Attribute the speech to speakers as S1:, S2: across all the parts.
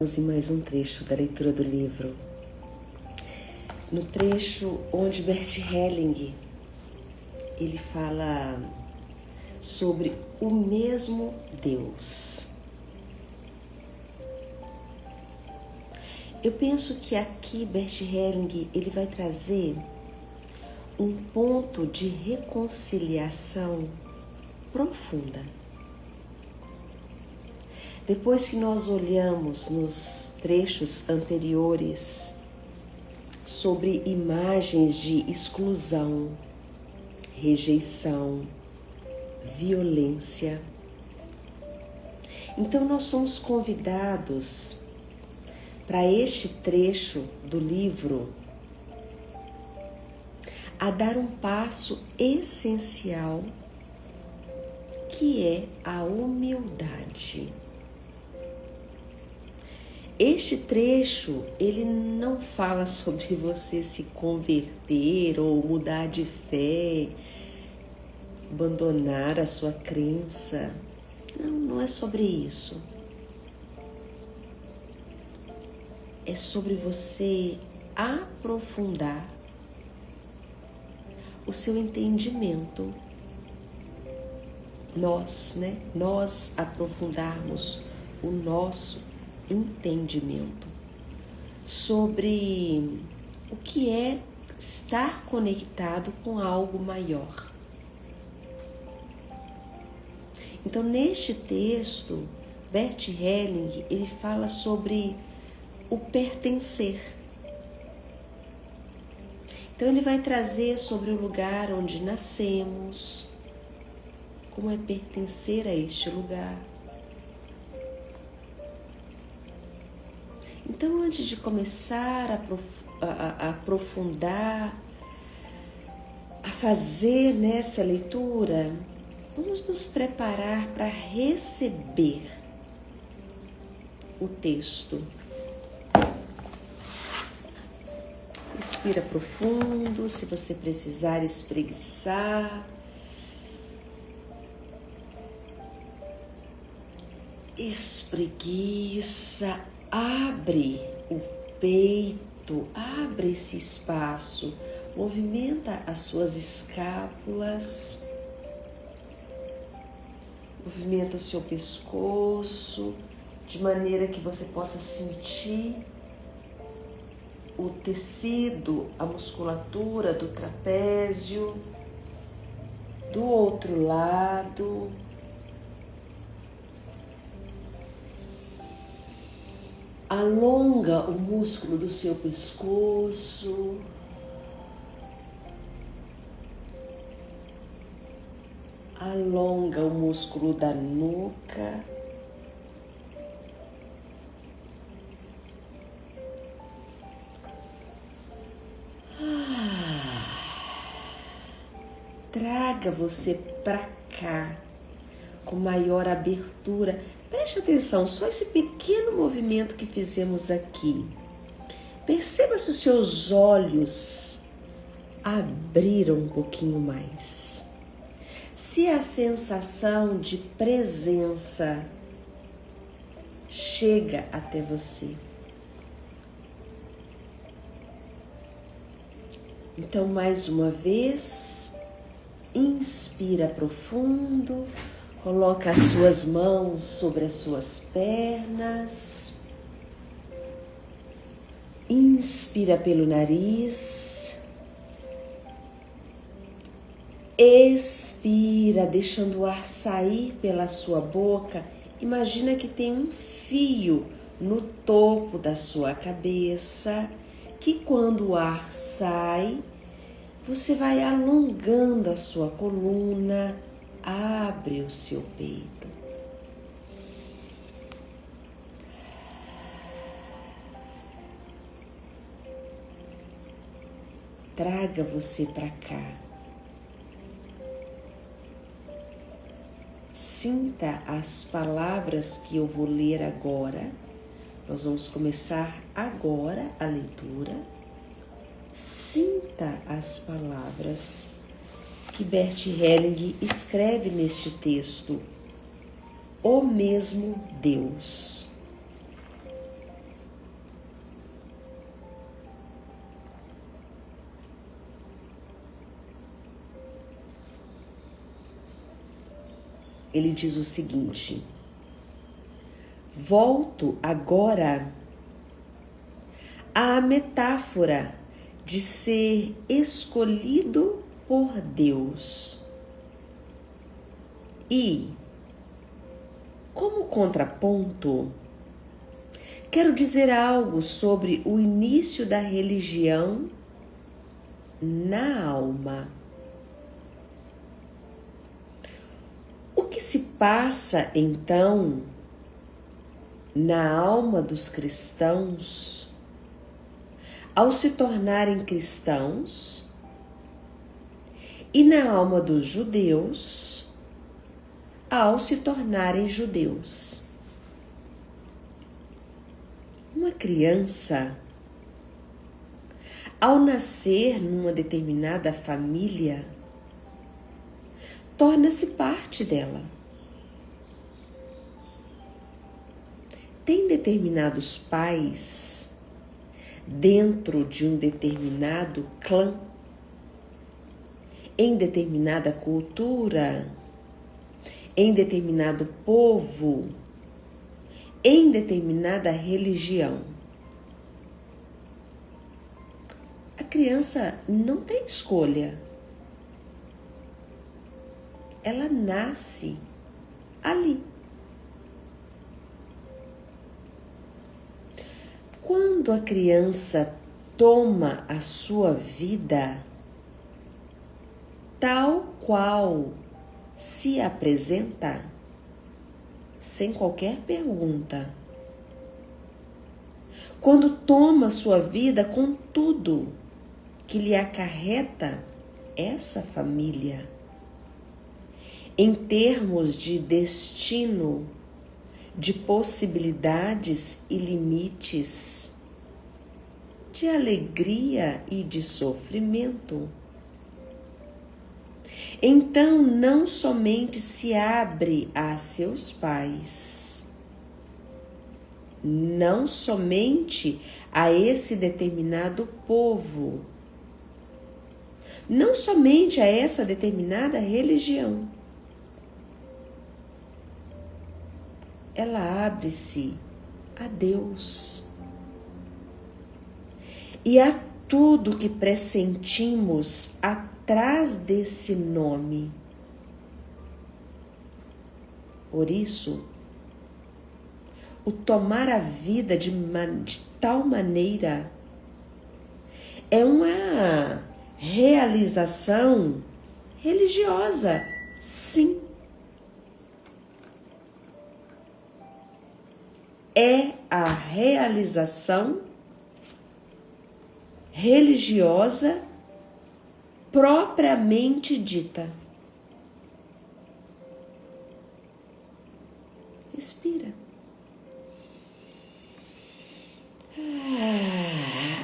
S1: Vamos em mais um trecho da leitura do livro. No trecho onde Bert Helling ele fala sobre o mesmo Deus. Eu penso que aqui Bert Helling ele vai trazer um ponto de reconciliação profunda. Depois que nós olhamos nos trechos anteriores sobre imagens de exclusão, rejeição, violência, então nós somos convidados para este trecho do livro a dar um passo essencial, que é a humildade. Este trecho, ele não fala sobre você se converter ou mudar de fé, abandonar a sua crença. Não é sobre isso. É sobre você aprofundar o seu entendimento. Nós aprofundarmos o nosso entendimento sobre o que é estar conectado com algo maior. Então, neste texto, Bert Helling, ele fala sobre o pertencer. Então, ele vai trazer sobre o lugar onde nascemos, como é pertencer a este lugar. Então, antes de começar a aprofundar, a fazer nessa leitura, vamos nos preparar para receber o texto. Respira profundo, se você precisar espreguiçar. Espreguiça. Abre o peito, abre esse espaço, movimenta as suas escápulas, movimenta o seu pescoço, de maneira que você possa sentir o tecido, a musculatura do trapézio, do outro lado. Alonga o músculo do seu pescoço. Alonga o músculo da nuca. Traga você para cá com maior abertura. Preste atenção, só esse pequeno movimento que fizemos aqui. Perceba se os seus olhos abriram um pouquinho mais. Se a sensação de presença chega até você. Então, mais uma vez, inspira profundo. Coloca as suas mãos sobre as suas pernas. Inspira pelo nariz. Expira, deixando o ar sair pela sua boca. Imagina que tem um fio no topo da sua cabeça, que quando o ar sai, você vai alongando a sua coluna. Abre o seu peito. Traga você para cá. Sinta as palavras que eu vou ler agora. Nós vamos começar agora a leitura. Sinta as palavras que Bert Helling escreve neste texto. O mesmo Deus. ele diz o seguinte: volto agora à metáfora de ser escolhido por Deus. E, como contraponto, quero dizer algo sobre o início da religião na alma. O que se passa, então, na alma dos cristãos ao se tornarem cristãos e na alma dos judeus ao se tornarem judeus? Uma criança, ao nascer numa determinada família, torna-se parte dela. Tem determinados pais dentro de um determinado clã, em determinada cultura, em determinado povo, em determinada religião. A criança não tem escolha. Ela nasce ali. Quando a criança toma a sua vida, tal qual se apresenta, sem qualquer pergunta, quando toma a sua vida com tudo que lhe acarreta essa família, em termos de destino, de possibilidades e limites, de alegria e de sofrimento, então não somente se abre a seus pais, não somente a esse determinado povo, não somente a essa determinada religião. Ela abre-se a Deus e a tudo que pressentimos atrás desse nome. Por isso, o tomar a vida de tal maneira é uma realização religiosa, sim. É a realização religiosa propriamente dita. Respira.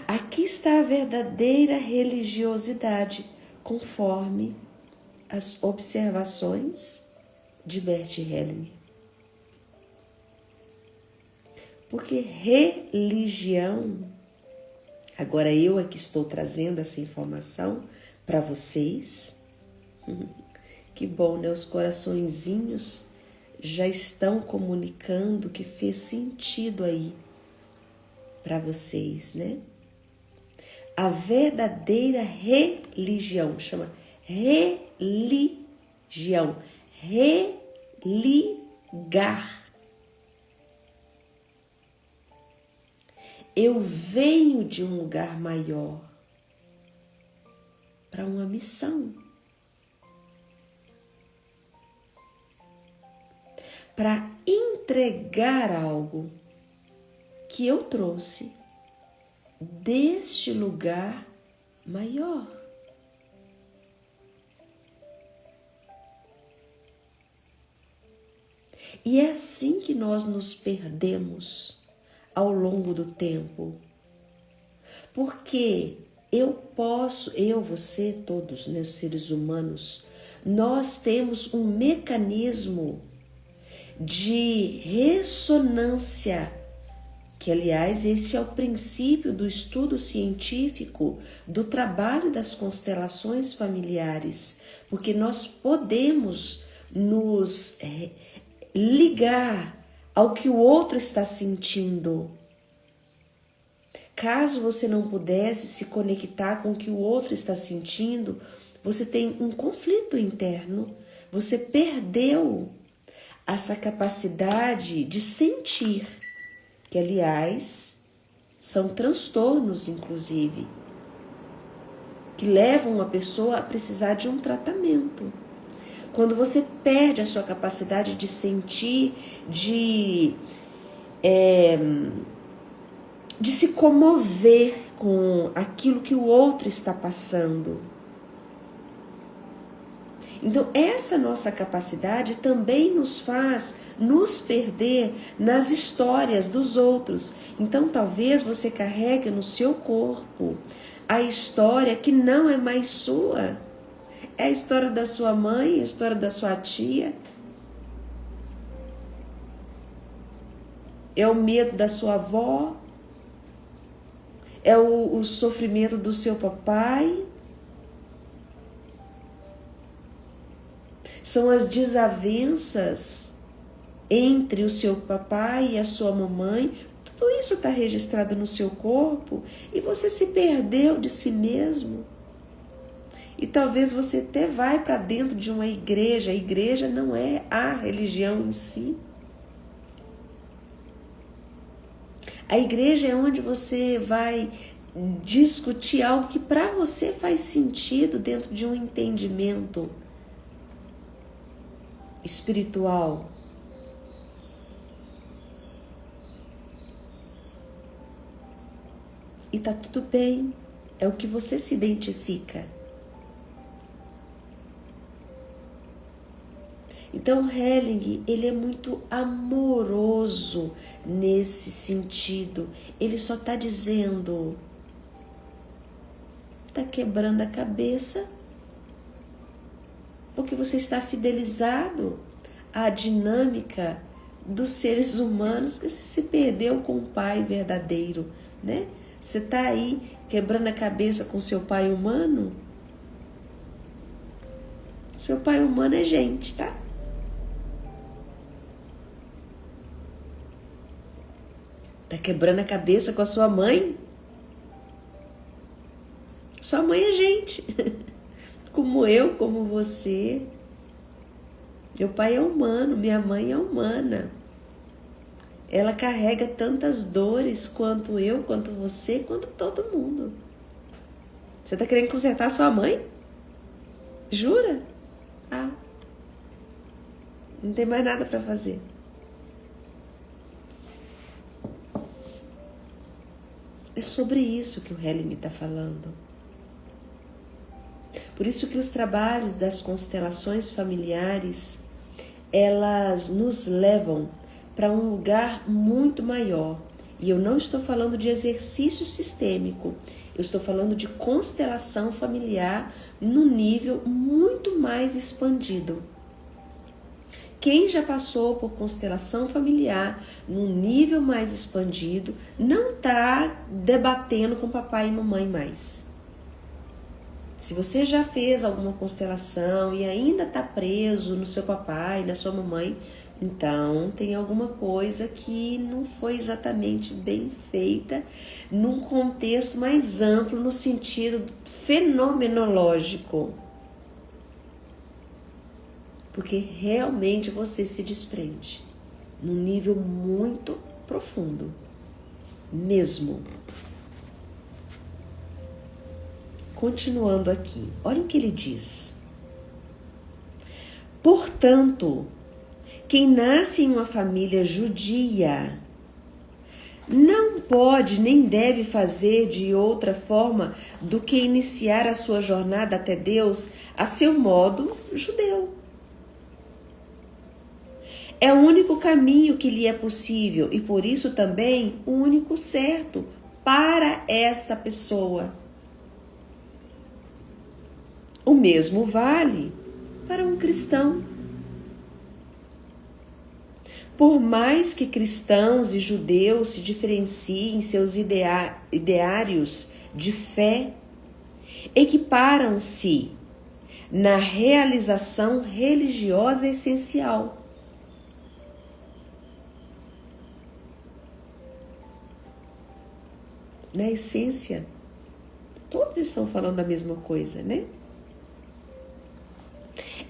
S1: Aqui está a verdadeira religiosidade, conforme as observações de Bert Hellinger. Porque religião, agora eu aqui estou trazendo essa informação para vocês. Que bom, né? Os coraçõezinhos já estão comunicando que fez sentido aí para vocês, né? A verdadeira religião, chama religião, religar. Eu venho de um lugar maior para uma missão, para entregar algo que eu trouxe deste lugar maior. E é assim que nós nos perdemos ao longo do tempo. Porque você, todos, né, os seres humanos, nós temos um mecanismo de ressonância, que aliás esse é o princípio do estudo científico do trabalho das constelações familiares, porque nós podemos nos ligar ao que o outro está sentindo. Caso você não pudesse se conectar com o que o outro está sentindo, você tem um conflito interno, você perdeu essa capacidade de sentir, que aliás são transtornos, inclusive, que levam uma pessoa a precisar de um tratamento. Quando você perde a sua capacidade de sentir, de se comover com aquilo que o outro está passando. Então, essa nossa capacidade também nos faz nos perder nas histórias dos outros. Então, talvez você carregue no seu corpo a história que não é mais sua. É a história da sua mãe, a história da sua tia. É o medo da sua avó. É o sofrimento do seu papai. São as desavenças entre o seu papai e a sua mamãe. Tudo isso está registrado no seu corpo e você se perdeu de si mesmo. E talvez você até vai para dentro de uma igreja. A igreja não é a religião em si. A igreja é onde você vai discutir algo que para você faz sentido dentro de um entendimento espiritual. E tá tudo bem, é o que você se identifica. Então, Helling, ele é muito amoroso nesse sentido. Ele só está dizendo, está quebrando a cabeça, porque você está fidelizado à dinâmica dos seres humanos, que você se perdeu com o pai verdadeiro, né? Você está aí quebrando a cabeça com seu pai humano? Seu pai humano é gente, tá? Tá quebrando a cabeça com a sua mãe? Sua mãe é gente. Como eu, como você. Meu pai é humano, minha mãe é humana. Ela carrega tantas dores quanto eu, quanto você, quanto todo mundo. Você tá querendo consertar sua mãe? Jura? Ah. Não tem mais nada para fazer. É sobre isso que o Helling está falando. Por isso que os trabalhos das constelações familiares, elas nos levam para um lugar muito maior. E eu não estou falando de exercício sistêmico, eu estou falando de constelação familiar num nível muito mais expandido. Quem já passou por constelação familiar num nível mais expandido não está debatendo com papai e mamãe mais. Se você já fez alguma constelação e ainda está preso no seu papai, na sua mamãe, então tem alguma coisa que não foi exatamente bem feita num contexto mais amplo, no sentido fenomenológico. Porque realmente você se desprende num nível muito profundo, mesmo. Continuando aqui, olha o que ele diz. Portanto, quem nasce em uma família judia não pode nem deve fazer de outra forma do que iniciar a sua jornada até Deus a seu modo judeu. É o único caminho que lhe é possível e por isso também o único certo para esta pessoa. O mesmo vale para um cristão. Por mais que cristãos e judeus se diferenciem em seus ideários de fé, equiparam-se na realização religiosa essencial. Na essência, todos estão falando a mesma coisa, né?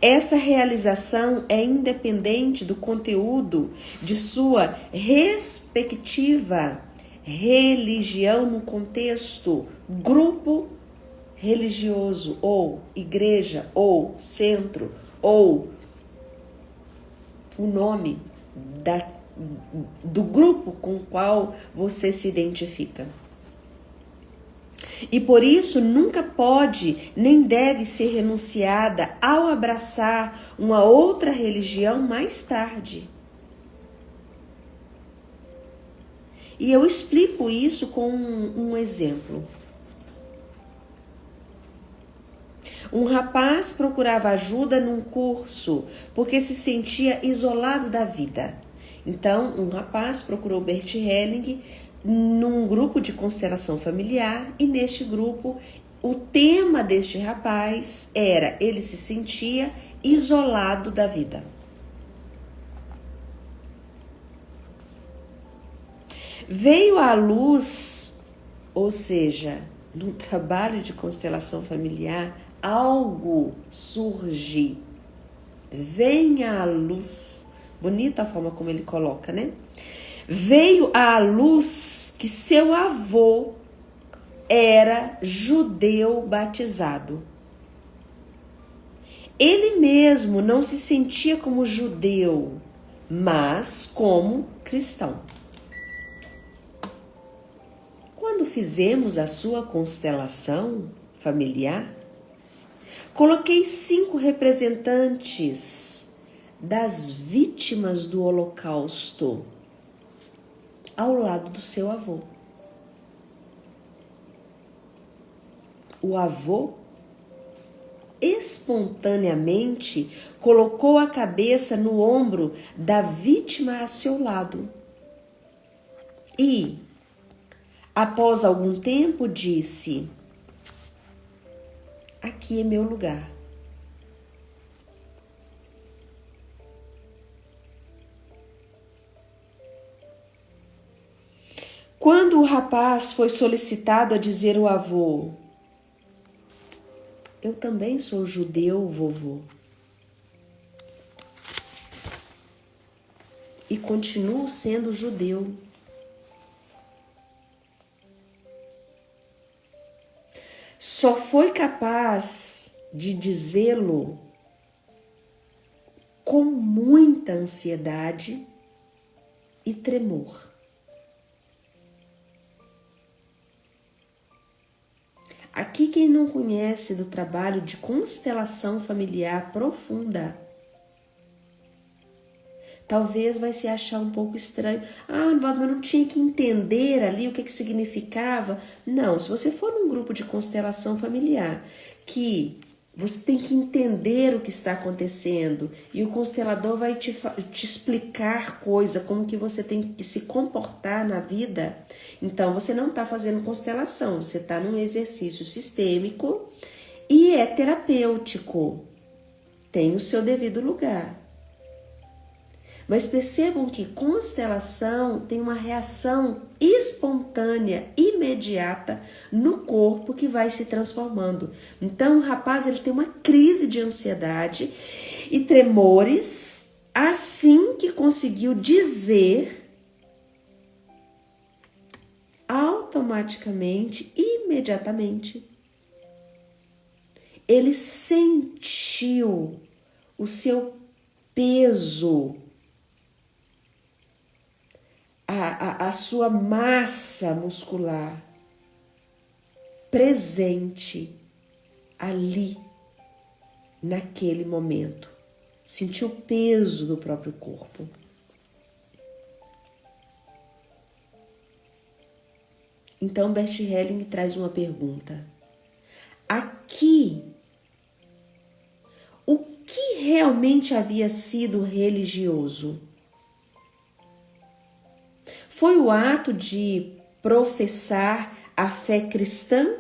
S1: Essa realização é independente do conteúdo de sua respectiva religião no contexto grupo religioso, ou igreja, ou centro, ou o nome do grupo com o qual você se identifica. E por isso nunca pode nem deve ser renunciada ao abraçar uma outra religião mais tarde. E eu explico isso com um exemplo. Um rapaz procurava ajuda num curso porque se sentia isolado da vida. Então, um rapaz procurou Bert Helling num grupo de constelação familiar, e neste grupo o tema deste rapaz era: ele se sentia isolado da vida. Veio à luz, ou seja, no trabalho de constelação familiar, algo surge. Venha à luz. Bonita a forma como ele coloca, né? Veio à luz que seu avô era judeu batizado. Ele mesmo não se sentia como judeu, mas como cristão. Quando fizemos a sua constelação familiar, coloquei 5 representantes das vítimas do Holocausto ao lado do seu avô. O avô espontaneamente colocou a cabeça no ombro da vítima a seu lado e, após algum tempo, disse: aqui é meu lugar. Quando o rapaz foi solicitado a dizer ao avô: eu também sou judeu, vovô, e continuo sendo judeu, só foi capaz de dizê-lo com muita ansiedade e tremor. Aqui, quem não conhece do trabalho de constelação familiar profunda, talvez vai se achar um pouco estranho. Ah, mas eu não tinha que entender ali o que significava. Não, se você for num grupo de constelação familiar, que você tem que entender o que está acontecendo, e o constelador vai te explicar coisa, como que você tem que se comportar na vida, então você não está fazendo constelação, você está num exercício sistêmico e é terapêutico, tem o seu devido lugar. Mas percebam que constelação tem uma reação espontânea, imediata no corpo que vai se transformando. Então o rapaz ele tem uma crise de ansiedade e tremores assim que conseguiu dizer, automaticamente, imediatamente, ele sentiu o seu peso, a sua massa muscular presente ali, naquele momento. Sentiu o peso do próprio corpo. Então, Bert Helling traz uma pergunta. Aqui, o que realmente havia sido religioso? Foi o ato de professar a fé cristã?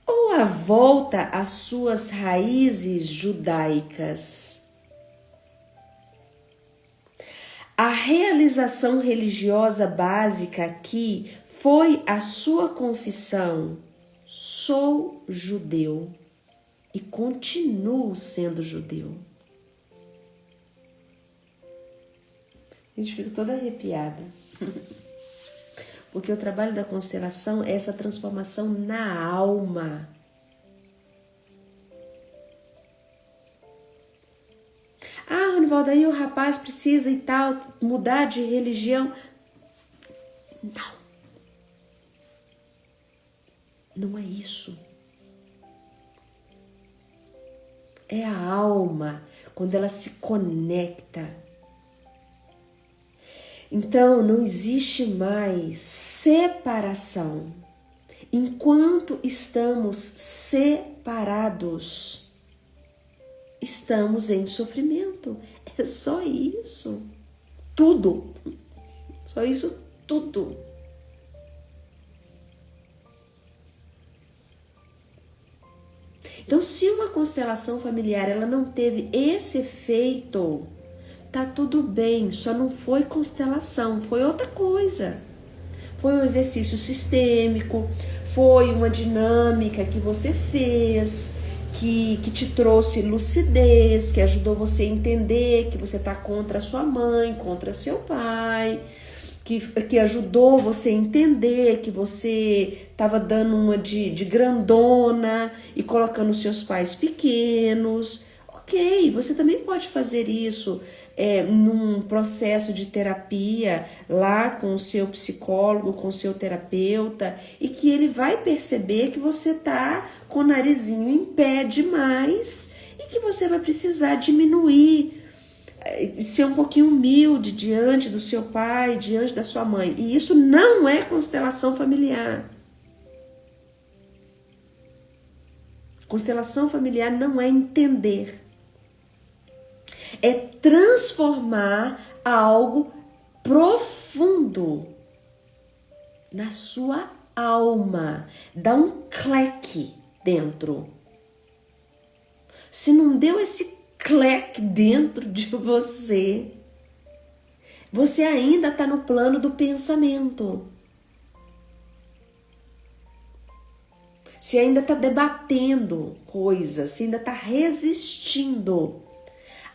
S1: Ou a volta às suas raízes judaicas. A realização religiosa básica aqui foi a sua confissão: sou judeu e continuo sendo judeu. A gente fica toda arrepiada. Porque o trabalho da constelação é essa transformação na alma. Ah, Ronivaldo, aí o rapaz precisa e tal, mudar de religião. Não. Não é isso. É a alma, quando ela se conecta. Então, não existe mais separação. Enquanto estamos separados, estamos em sofrimento. É só isso. Tudo. Só isso, tudo. Então, se uma constelação familiar ela não teve esse efeito, tá tudo bem, só não foi constelação, foi outra coisa. Foi um exercício sistêmico, foi uma dinâmica que você fez, que te trouxe lucidez, que ajudou você a entender que você tá contra a sua mãe, contra seu pai, que ajudou você a entender que você estava dando uma de grandona e colocando seus pais pequenos. Ok, você também pode fazer isso num processo de terapia lá com o seu psicólogo, com o seu terapeuta, e que ele vai perceber que você tá com o narizinho em pé demais e que você vai precisar diminuir, ser um pouquinho humilde diante do seu pai, diante da sua mãe. E isso não é constelação familiar. Constelação familiar não é entender. É transformar algo profundo na sua alma. Dá um cleque dentro. Se não deu esse cleque dentro de você, você ainda está no plano do pensamento. Você ainda está debatendo coisas, você ainda está resistindo.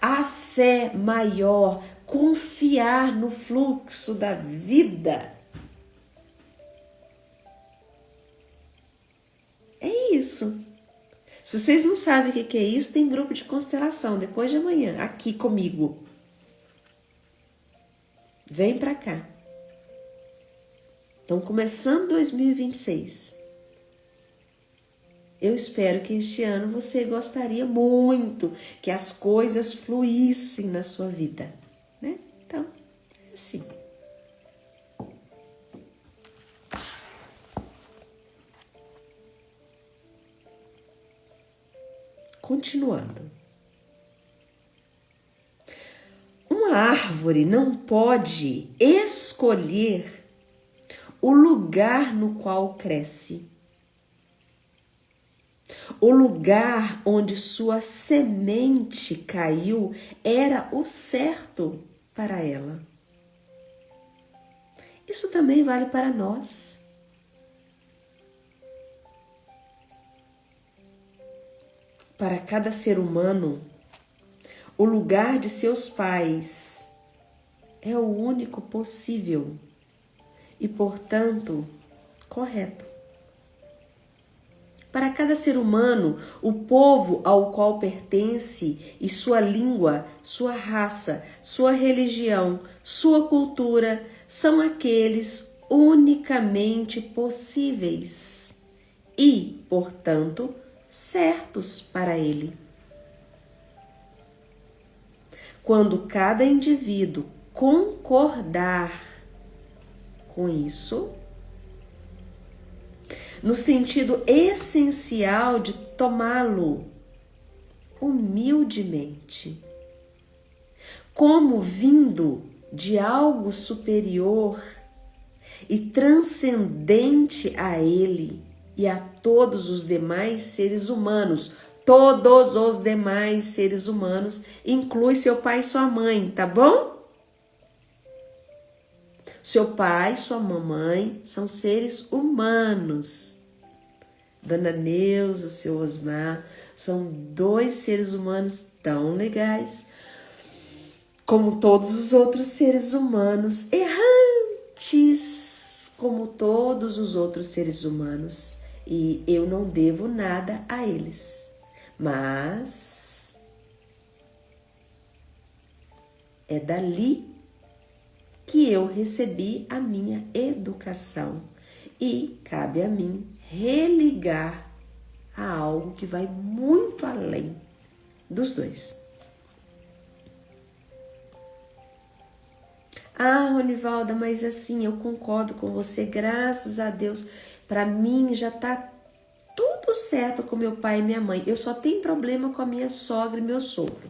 S1: A fé maior, confiar no fluxo da vida. É isso. Se vocês não sabem o que é isso, tem grupo de constelação depois de amanhã, aqui comigo. Vem pra cá. Estão começando 2026. Eu espero que este ano você gostaria muito que as coisas fluíssem na sua vida, né? Então, é assim. Continuando. Uma árvore não pode escolher o lugar no qual cresce. O lugar onde sua semente caiu era o certo para ela. Isso também vale para nós. Para cada ser humano, o lugar de seus pais é o único possível e, portanto, correto. Para cada ser humano, o povo ao qual pertence e sua língua, sua raça, sua religião, sua cultura são aqueles unicamente possíveis e, portanto, certos para ele. Quando cada indivíduo concordar com isso, no sentido essencial de tomá-lo humildemente, como vindo de algo superior e transcendente a ele e a todos os demais seres humanos. Todos os demais seres humanos, inclui seu pai e sua mãe, tá bom? Seu pai, sua mamãe são seres humanos. Dona Neuza, o seu Osmar, são 2 seres humanos tão legais como todos os outros seres humanos, errantes como todos os outros seres humanos, e eu não devo nada a eles, mas é dali que eu recebi a minha educação e cabe a mim religar a algo que vai muito além dos 2. Ah, Ronivalda, mas assim, eu concordo com você, graças a Deus, para mim já tá tudo certo com meu pai e minha mãe. Eu só tenho problema com a minha sogra e meu sogro.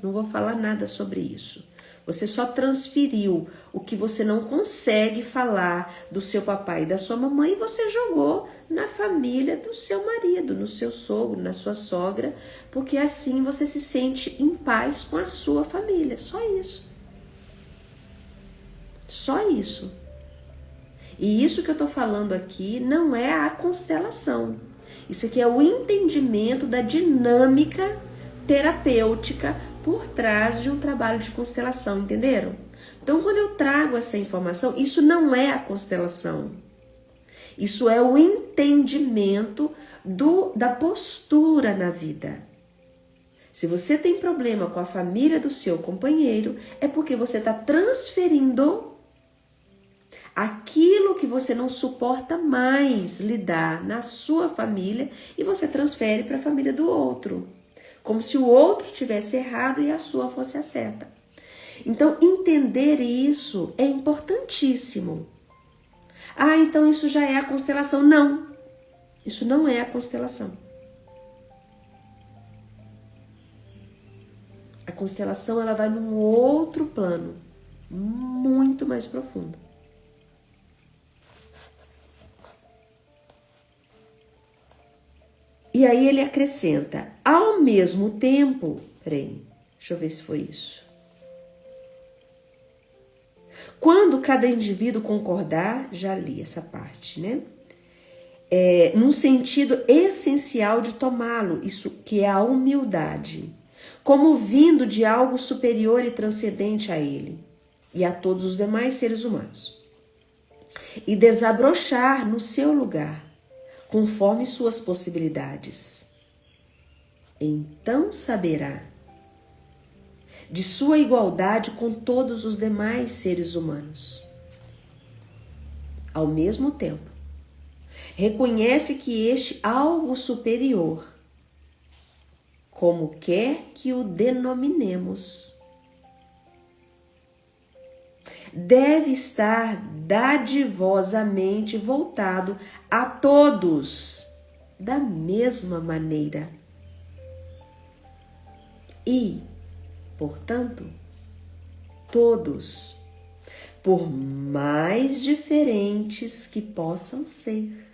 S1: Não vou falar nada sobre isso. Você só transferiu o que você não consegue falar do seu papai e da sua mamãe e você jogou na família do seu marido, no seu sogro, na sua sogra, porque assim você se sente em paz com a sua família. Só isso. Só isso. E isso que eu tô falando aqui não é a constelação. Isso aqui é o entendimento da dinâmica terapêutica por trás de um trabalho de constelação, entenderam? Então, quando eu trago essa informação, isso não é a constelação. Isso é o entendimento da postura na vida. Se você tem problema com a família do seu companheiro, é porque você está transferindo aquilo que você não suporta mais lidar na sua família e você transfere para a família do outro. Como se o outro tivesse errado e a sua fosse a certa. Então, entender isso é importantíssimo. Ah, então isso já é a constelação. Não, isso não é a constelação. A constelação, ela vai num outro plano, muito mais profundo. E aí ele acrescenta, ao mesmo tempo, peraí, deixa eu ver se foi isso. Quando cada indivíduo concordar, já li essa parte, né? Num sentido essencial de tomá-lo, isso que é a humildade, como vindo de algo superior e transcendente a ele e a todos os demais seres humanos. E desabrochar no seu lugar, conforme suas possibilidades. Então saberá de sua igualdade com todos os demais seres humanos. Ao mesmo tempo, reconhece que este algo superior, como quer que o denominemos, deve estar dadivosamente voltado a todos da mesma maneira. E, portanto, todos, por mais diferentes que possam ser,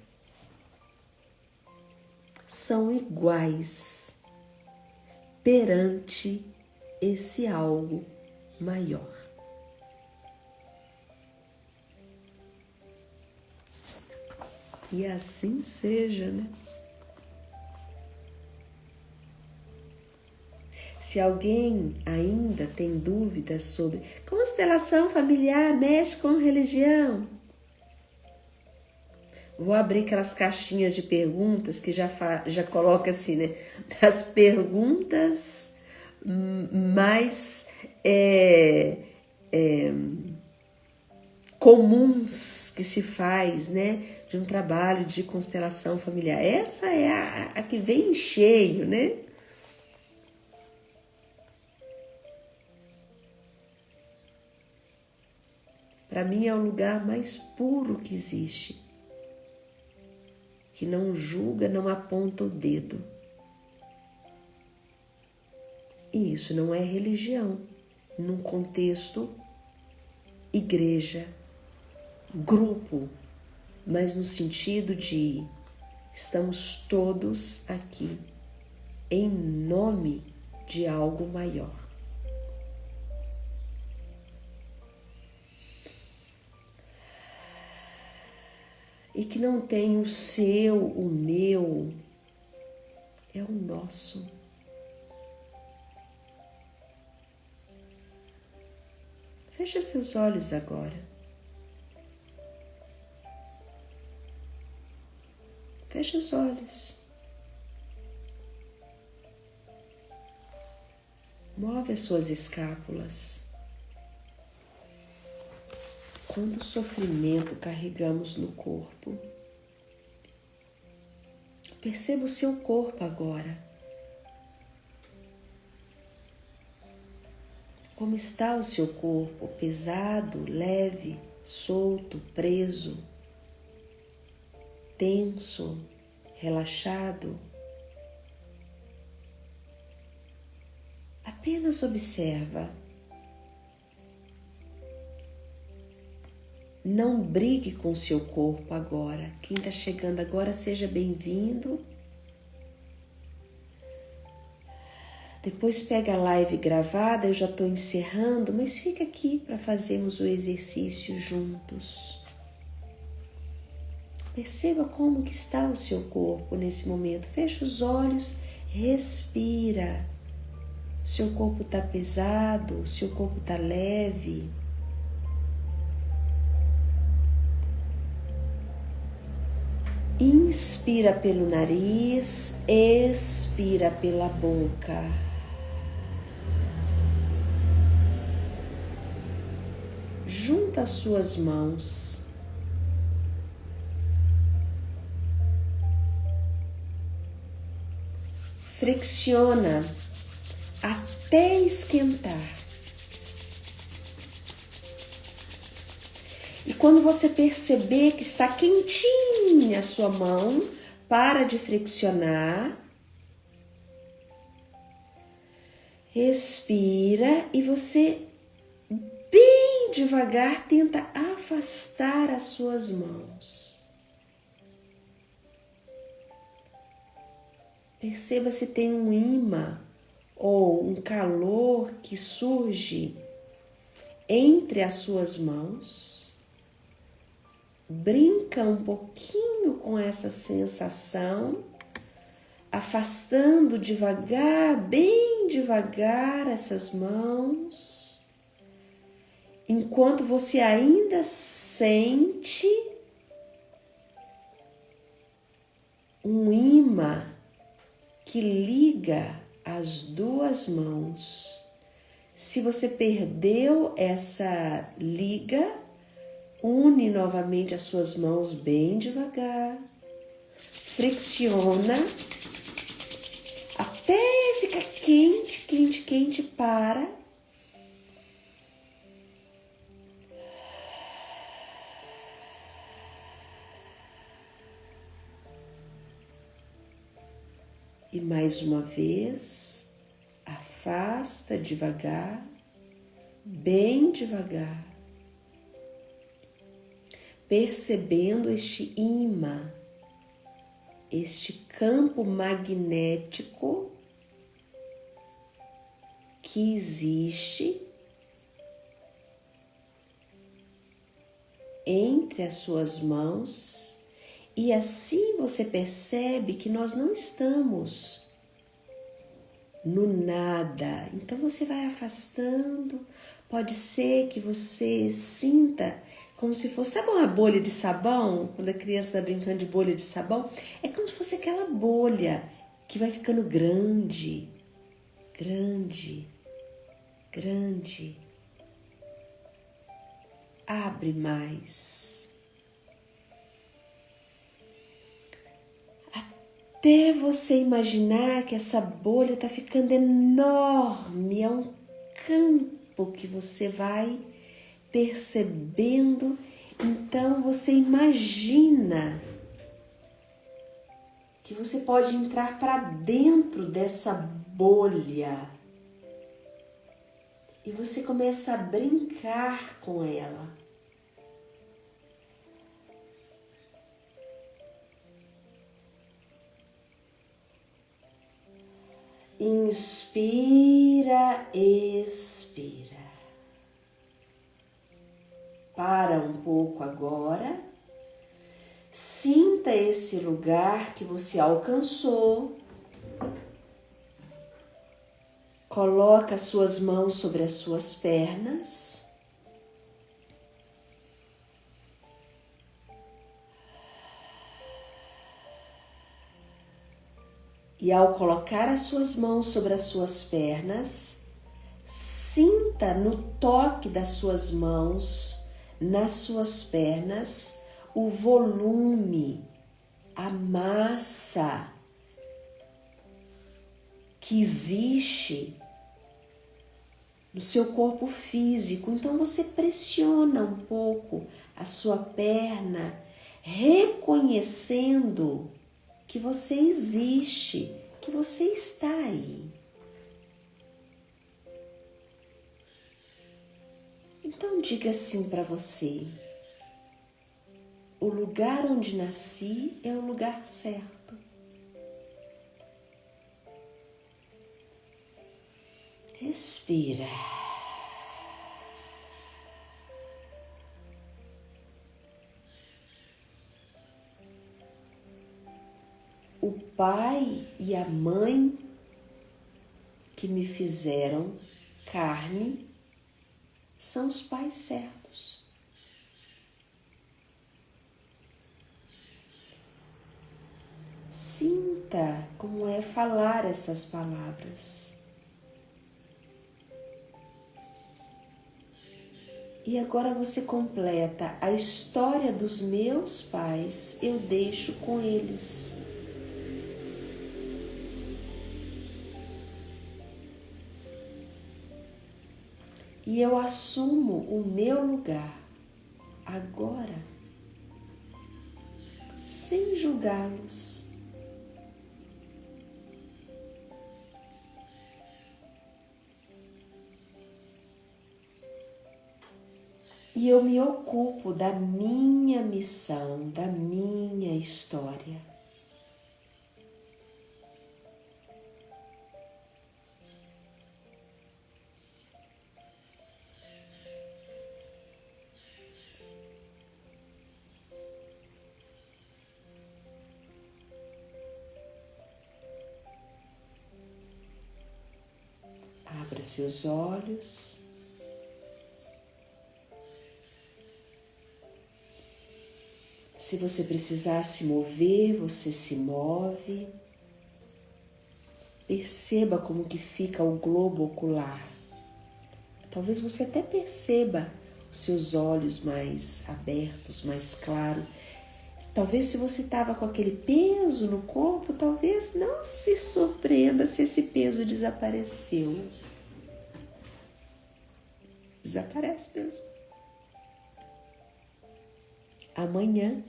S1: são iguais perante esse algo maior. E assim seja, né? Se alguém ainda tem dúvidas sobre constelação familiar mexe com religião, vou abrir aquelas caixinhas de perguntas que já coloca assim, né? Das perguntas mais comuns que se faz, né? De um trabalho de constelação familiar. Essa é a que vem em cheio, né? Para mim é o lugar mais puro que existe, que não julga, não aponta o dedo. E isso não é religião, num contexto igreja, grupo, mas no sentido de estamos todos aqui em nome de algo maior. E que não tem o seu, o meu, é o nosso. Feche seus olhos agora. Feche os olhos. Move as suas escápulas. Quanto sofrimento carregamos no corpo. Perceba o seu corpo agora. Como está o seu corpo? Pesado, leve, solto, preso, tenso, relaxado? Apenas observa. Não brigue com o seu corpo agora. Quem está chegando agora, seja bem-vindo. Depois pega a live gravada, eu já estou encerrando, mas fica aqui para fazermos o exercício juntos. Perceba como que está o seu corpo nesse momento. Fecha os olhos, respira. O seu corpo está pesado, o seu corpo está leve. Inspira pelo nariz, expira pela boca. Junta as suas mãos. Flexiona até esquentar. E quando você perceber que está quentinha a sua mão, para de flexionar. Respira e você, bem devagar, tenta afastar as suas mãos. Perceba se tem um ímã ou um calor que surge entre as suas mãos. Brinca um pouquinho com essa sensação, afastando devagar, bem devagar essas mãos, enquanto você ainda sente um ímã que liga as duas mãos. Se você perdeu essa liga, une novamente as suas mãos bem devagar, flexiona até ficar quente, quente, quente, para. E mais uma vez, afasta devagar, bem devagar. Percebendo este ímã, este campo magnético que existe entre as suas mãos, e assim você percebe que nós não estamos no nada. Então você vai afastando, pode ser que você sinta como se fosse, sabe uma bolha de sabão? Quando a criança está brincando de bolha de sabão, é como se fosse aquela bolha que vai ficando grande, grande, grande. Abre mais. Até você imaginar que essa bolha está ficando enorme. É um campo que você vai percebendo. Então você imagina que você pode entrar para dentro dessa bolha e você começa a brincar com ela. Inspira, expira. Para um pouco agora. Sinta esse lugar que você alcançou. Coloca as suas mãos sobre as suas pernas. E ao colocar as suas mãos sobre as suas pernas, sinta no toque das suas mãos, nas suas pernas, o volume, a massa que existe no seu corpo físico. Então você pressiona um pouco a sua perna, reconhecendo que você existe, que você está aí. Então diga assim para você: o lugar onde nasci é o lugar certo. Respira. O pai e a mãe que me fizeram carne são os pais certos. Sinta como é falar essas palavras. E agora você completa: a história dos meus pais eu deixo com eles. E eu assumo o meu lugar agora, sem julgá-los. E eu me ocupo da minha missão, da minha história. Abra seus olhos. Se você precisar se mover, você se move. Perceba como que fica o globo ocular. Talvez você até perceba os seus olhos mais abertos, mais claros. Talvez se você estava com aquele peso no corpo, talvez não se surpreenda se esse peso desapareceu. Desaparece mesmo. Amanhã,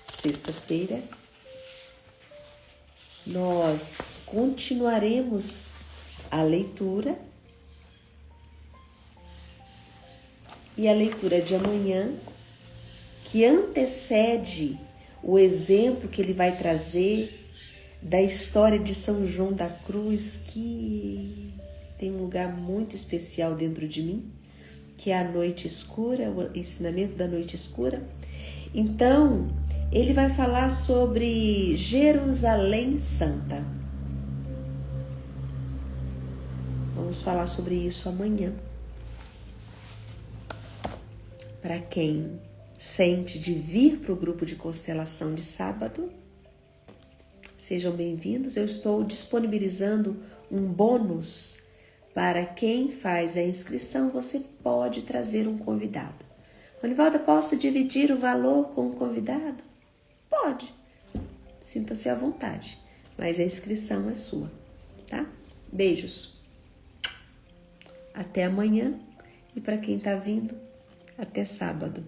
S1: sexta-feira, nós continuaremos a leitura. E a leitura de amanhã, que antecede o exemplo que ele vai trazer da história de São João da Cruz, que tem um lugar muito especial dentro de mim, que é a noite escura, o ensinamento da noite escura. Então, ele vai falar sobre Jerusalém Santa. Vamos falar sobre isso amanhã. Para quem sente de vir para o grupo de constelação de sábado, sejam bem-vindos. Eu estou disponibilizando um bônus para quem faz a inscrição. Você pode trazer um convidado. Ronivalda, posso dividir o valor com o convidado? Pode. Sinta-se à vontade, mas a inscrição é sua, tá? Beijos. Até amanhã. E para quem está vindo, até sábado.